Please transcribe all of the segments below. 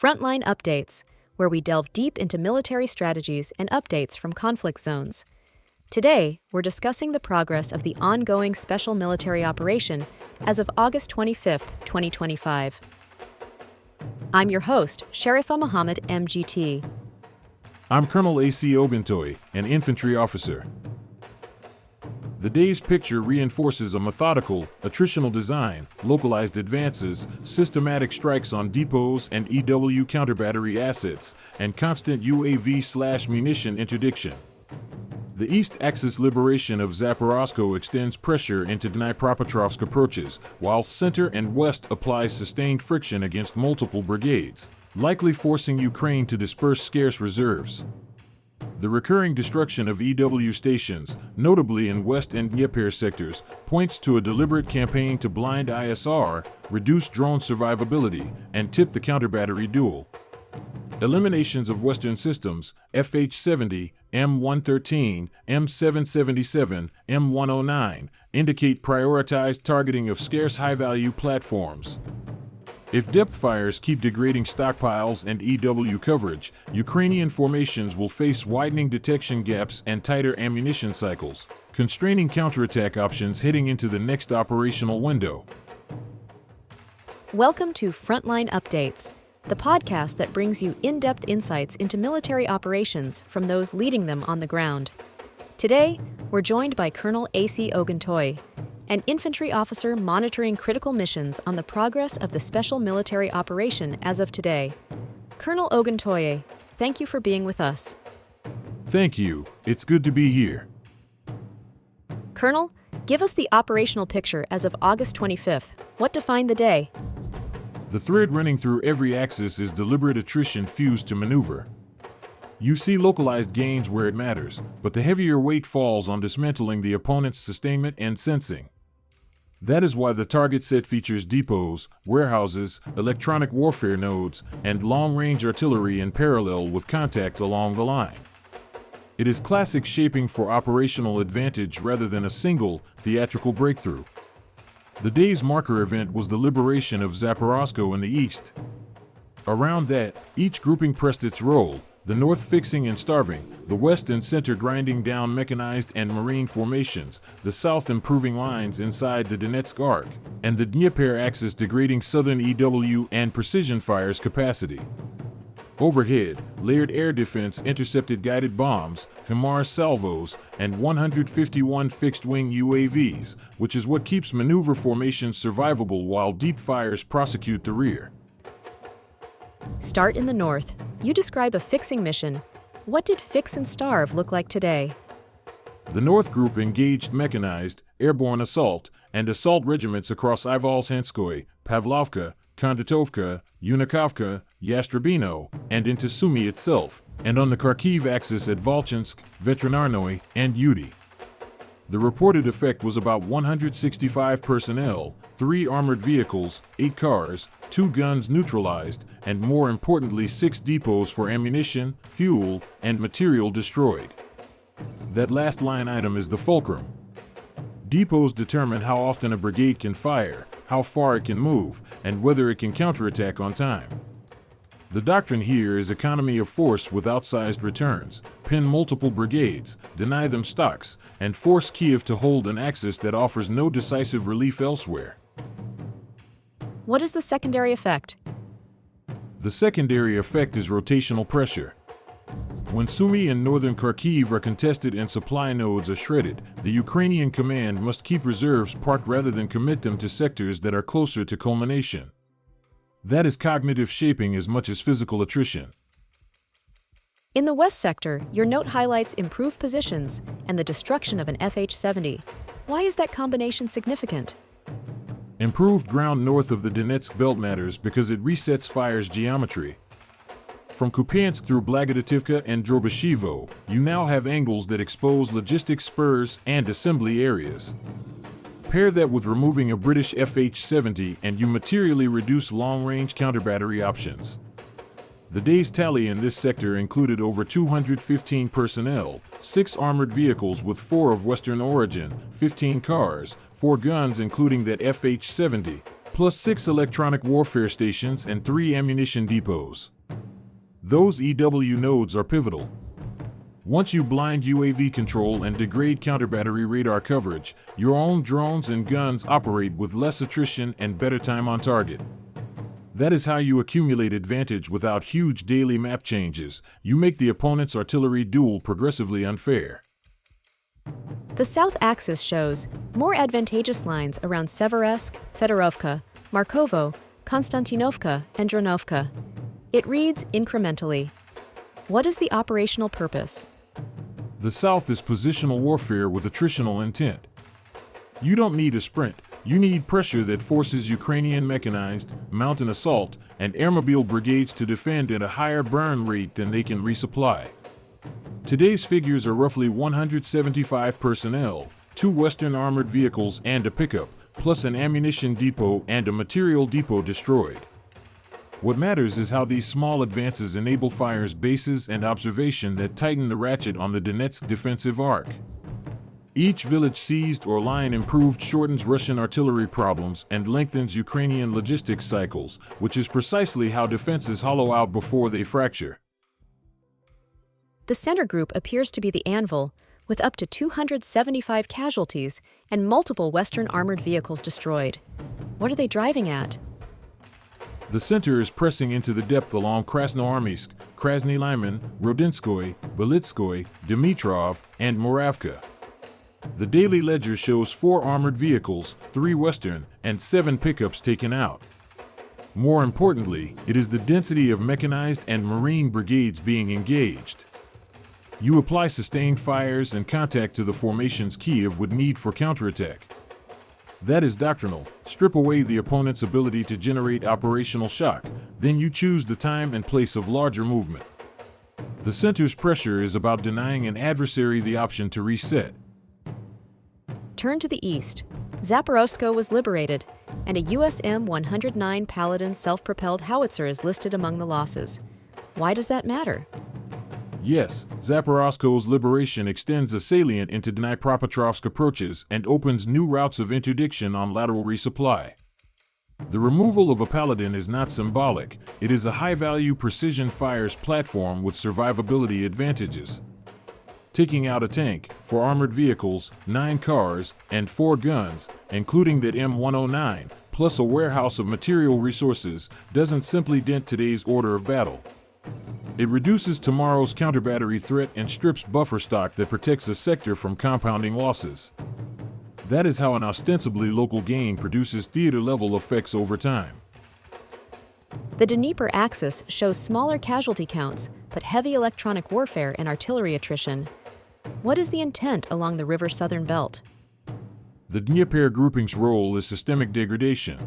Frontline Updates, where we delve deep into military strategies and updates from conflict zones. Today, we're discussing the progress of the ongoing special military operation as of August 25, 2025. I'm your host, Sharifa Mohammed, MGT. I'm Colonel A.C. Oguntoye, an infantry officer. The day's picture reinforces a methodical, attritional design, localized advances, systematic strikes on depots and EW counterbattery assets, and constant UAV/munition interdiction. The east axis liberation of Zaporozhskoe extends pressure into Dnipropetrovsk approaches, while center and west applies sustained friction against multiple brigades, likely forcing Ukraine to disperse scarce reserves. The recurring destruction of EW stations, notably in West and Dnieper sectors, points to a deliberate campaign to blind ISR, reduce drone survivability, and tip the counterbattery duel. Eliminations of Western systems, FH-70, M113, M777, M109, indicate prioritized targeting of scarce high-value platforms. If depth fires keep degrading stockpiles and EW coverage, Ukrainian formations will face widening detection gaps and tighter ammunition cycles, constraining counterattack options heading into the next operational window. Welcome to Frontline Updates, the podcast that brings you in-depth insights into military operations from those leading them on the ground. Today, we're joined by Colonel A.C. Oguntoye, an infantry officer monitoring critical missions on the progress of the special military operation as of today. Colonel Oguntoye, thank you for being with us. Thank you. It's good to be here. Colonel, give us the operational picture as of August 25th. What defined the day? The thread running through every axis is deliberate attrition fused to maneuver. You see localized gains where it matters, but the heavier weight falls on dismantling the opponent's sustainment and sensing. That is why the target set features depots, warehouses, electronic warfare nodes, and long-range artillery in parallel with contact along the line. It is classic shaping for operational advantage rather than a single, theatrical breakthrough. The day's marker event was the liberation of Zaporozhskoe in the east. Around that, each grouping pressed its role, the north fixing and starving, the west and center grinding down mechanized and marine formations, the south improving lines inside the Donetsk arc, and the Dnieper axis degrading southern EW and precision fires capacity. Overhead, layered air defense intercepted guided bombs, HIMARS salvos, and 151 fixed-wing UAVs, which is what keeps maneuver formations survivable while deep fires prosecute the rear. Start in the north. You describe a fixing mission. What did fix and starve look like today? The North Group engaged mechanized, airborne assault, and assault regiments across Zaporozhskoe, Pavlovka, Kondratovka, Unikovka, Yastrabino, and into Sumy itself, and on the Kharkiv axis at Volchansk, Veterinarnoye, and Udy. The reported effect was about 165 personnel, 3 armored vehicles, 8 cars, 2 guns neutralized, and more importantly 6 depots for ammunition, fuel, and material destroyed. That last line item is the fulcrum. Depots determine how often a brigade can fire, how far it can move, and whether it can counterattack on time. The doctrine here is economy of force with outsized returns, pin multiple brigades, deny them stocks, and force Kiev to hold an axis that offers no decisive relief elsewhere. What is the secondary effect? The secondary effect is rotational pressure. When Sumy and northern Kharkiv are contested and supply nodes are shredded, the Ukrainian command must keep reserves parked rather than commit them to sectors that are closer to culmination. That is cognitive shaping as much as physical attrition. In the west sector, your note highlights improved positions and the destruction of an FH-70. Why is that combination significant? Improved ground north of the Donetsk belt matters because it resets fire's geometry. From Kupiansk through Blagodativka and Drobyshevo, you now have angles that expose logistics spurs and assembly areas. Pair that with removing a British FH-70 and you materially reduce long-range counterbattery options. The day's tally in this sector included over 215 personnel, 6 armored vehicles with 4 of Western origin, 15 cars, 4 guns including that FH-70, plus 6 electronic warfare stations and 3 ammunition depots. Those EW nodes are pivotal. Once you blind UAV control and degrade counter-battery radar coverage, your own drones and guns operate with less attrition and better time on target. That is how you accumulate advantage without huge daily map changes. You make the opponent's artillery duel progressively unfair. The south axis shows more advantageous lines around Severodonetsk, Fedorovka, Markovo, Konstantinovka, and Dronovka. It reads incrementally. What is the operational purpose? The South is positional warfare with attritional intent. You don't need a sprint. You need pressure that forces Ukrainian mechanized, mountain assault, and airmobile brigades to defend at a higher burn rate than they can resupply. Today's figures are roughly 175 personnel, 2 Western armored vehicles and a pickup, plus an ammunition depot and a material depot destroyed. What matters is how these small advances enable fires, bases, and observation that tighten the ratchet on the Donetsk defensive arc. Each village seized or line improved shortens Russian artillery problems and lengthens Ukrainian logistics cycles, which is precisely how defenses hollow out before they fracture. The center group appears to be the anvil, with up to 275 casualties and multiple Western armored vehicles destroyed. What are they driving at? The center is pressing into the depth along Krasnoarmysk, Krasny Lyman, Rodinskoye, Belitskoye, Dimitrov, and Moravka. The daily ledger shows 4 armored vehicles, 3 Western, and 7 pickups taken out. More importantly, it is the density of mechanized and marine brigades being engaged. You apply sustained fires and contact to the formations Kiev would need for counterattack. That is doctrinal. Strip away the opponent's ability to generate operational shock, then you choose the time and place of larger movement. The center's pressure is about denying an adversary the option to reset. Turn to the east. Zaporozhskoe was liberated, and a US M109 Paladin self-propelled howitzer is listed among the losses. Why does that matter? Yes, Zaporozhsko's liberation extends a salient into Dnipropetrovsk approaches and opens new routes of interdiction on lateral resupply. The removal of a Paladin is not symbolic, it is a high-value precision fires platform with survivability advantages. Taking out a tank, 4 armored vehicles, 9 cars, and 4 guns, including that M109, plus a warehouse of material resources, doesn't simply dent today's order of battle. It reduces tomorrow's counter-battery threat and strips buffer stock that protects a sector from compounding losses. That is how an ostensibly local gain produces theater-level effects over time. The Dnieper axis shows smaller casualty counts, but heavy electronic warfare and artillery attrition. What is the intent along the river's southern belt? The Dnieper grouping's role is systemic degradation.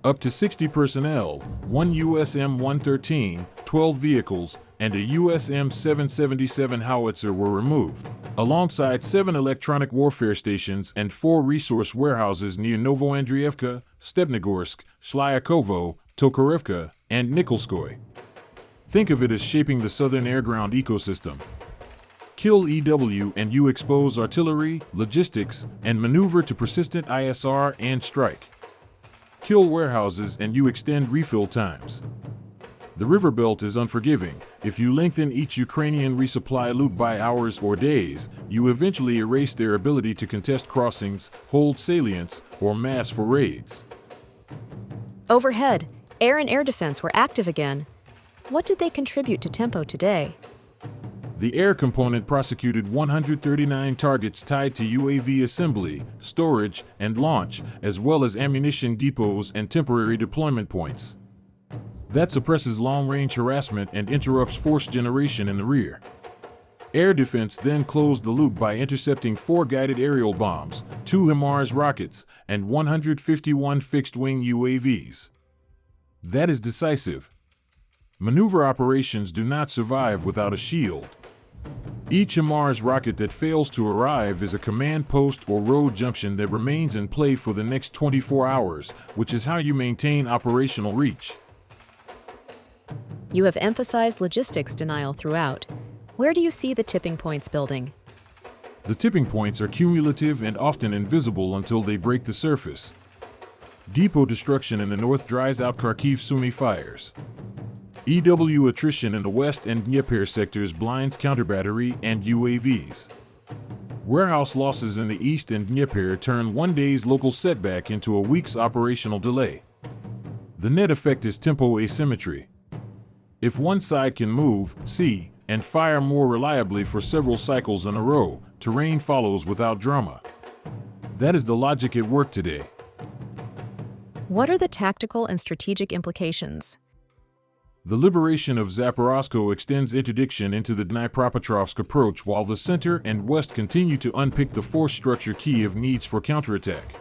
Up to 60 personnel, 1 US M113, 12 vehicles, and a US M777 howitzer were removed, alongside 7 electronic warfare stations and 4 resource warehouses near Novoandrievka, Stepnogorsk, Slyakovo, Tokarevka, and Nikolskoye. Think of it as shaping the southern air-ground ecosystem. Kill EW and you expose artillery, logistics, and maneuver to persistent ISR and strike. Kill warehouses and you extend refill times. The river belt is unforgiving. If you lengthen each Ukrainian resupply loop by hours or days, you eventually erase their ability to contest crossings, hold salients, or mass for raids. Overhead, air and air defense were active again. What did they contribute to tempo today? The air component prosecuted 139 targets tied to UAV assembly, storage, and launch, as well as ammunition depots and temporary deployment points. That suppresses long-range harassment and interrupts force generation in the rear. Air defense then closed the loop by intercepting 4 guided aerial bombs, 2 HIMARS rockets, and 151 fixed-wing UAVs. That is decisive. Maneuver operations do not survive without a shield. Each HIMARS rocket that fails to arrive is a command post or road junction that remains in play for the next 24 hours, which is how you maintain operational reach. You have emphasized logistics denial throughout. Where do you see the tipping points building? The tipping points are cumulative and often invisible until they break the surface. Depot destruction in the north dries out Kharkiv-Sumy fires. EW attrition in the west and Dnipro sectors blinds counterbattery and UAVs. Warehouse losses in the east and Dnipro turn one day's local setback into a week's operational delay. The net effect is tempo asymmetry. If one side can move, see, and fire more reliably for several cycles in a row, terrain follows without drama. That is the logic at work today. What are the tactical and strategic implications? The liberation of Zaporozhskoe extends interdiction into the Dnipropetrovsk approach while the center and west continue to unpick the force structure Kyiv needs for counterattack.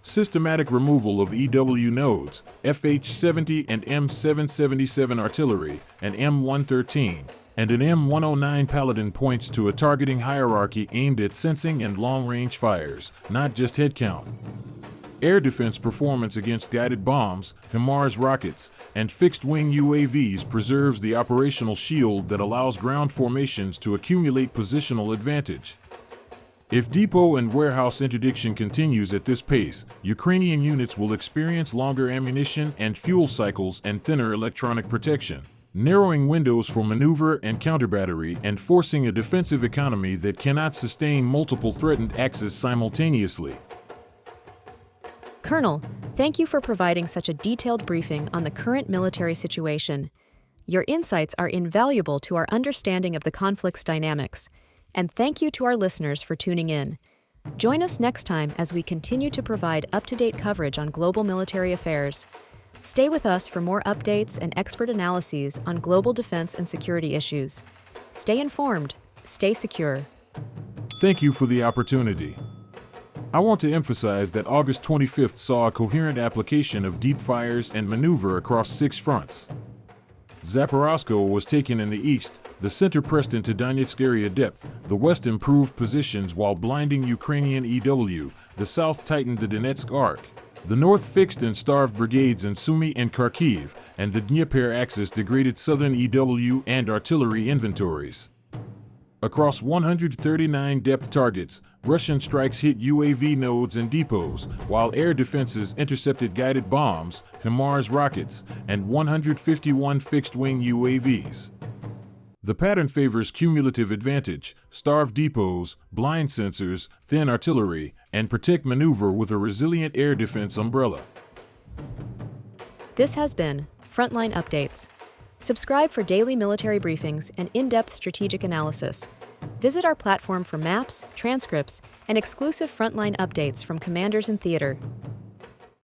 Systematic removal of EW nodes, FH-70 and M777 artillery, and M113, and an M109 Paladin points to a targeting hierarchy aimed at sensing and long-range fires, not just headcount. Air defense performance against guided bombs, HIMARS rockets, and fixed-wing UAVs preserves the operational shield that allows ground formations to accumulate positional advantage. If depot and warehouse interdiction continues at this pace, Ukrainian units will experience longer ammunition and fuel cycles and thinner electronic protection, narrowing windows for maneuver and counterbattery and forcing a defensive economy that cannot sustain multiple threatened axes simultaneously. Colonel, thank you for providing such a detailed briefing on the current military situation. Your insights are invaluable to our understanding of the conflict's dynamics, and thank you to our listeners for tuning in. Join us next time as we continue to provide up-to-date coverage on global military affairs. Stay with us for more updates and expert analyses on global defense and security issues. Stay informed, stay secure. Thank you for the opportunity. I want to emphasize that August 25th saw a coherent application of deep fires and maneuver across 6 fronts. Zaporozhskoe was taken in the east, the center pressed into Donetsk area depth, the west improved positions while blinding Ukrainian EW, the south tightened the Donetsk arc, the north fixed and starved brigades in Sumy and Kharkiv, and the Dnipro axis degraded southern EW and artillery inventories. Across 139 depth targets, Russian strikes hit UAV nodes and depots, while air defenses intercepted guided bombs, HIMARS rockets, and 151 fixed-wing UAVs. The pattern favors cumulative advantage, starve depots, blind sensors, thin artillery, and protect maneuver with a resilient air defense umbrella. This has been Frontline Updates. Subscribe for daily military briefings and in-depth strategic analysis. Visit our platform for maps, transcripts, and exclusive frontline updates from commanders in theater.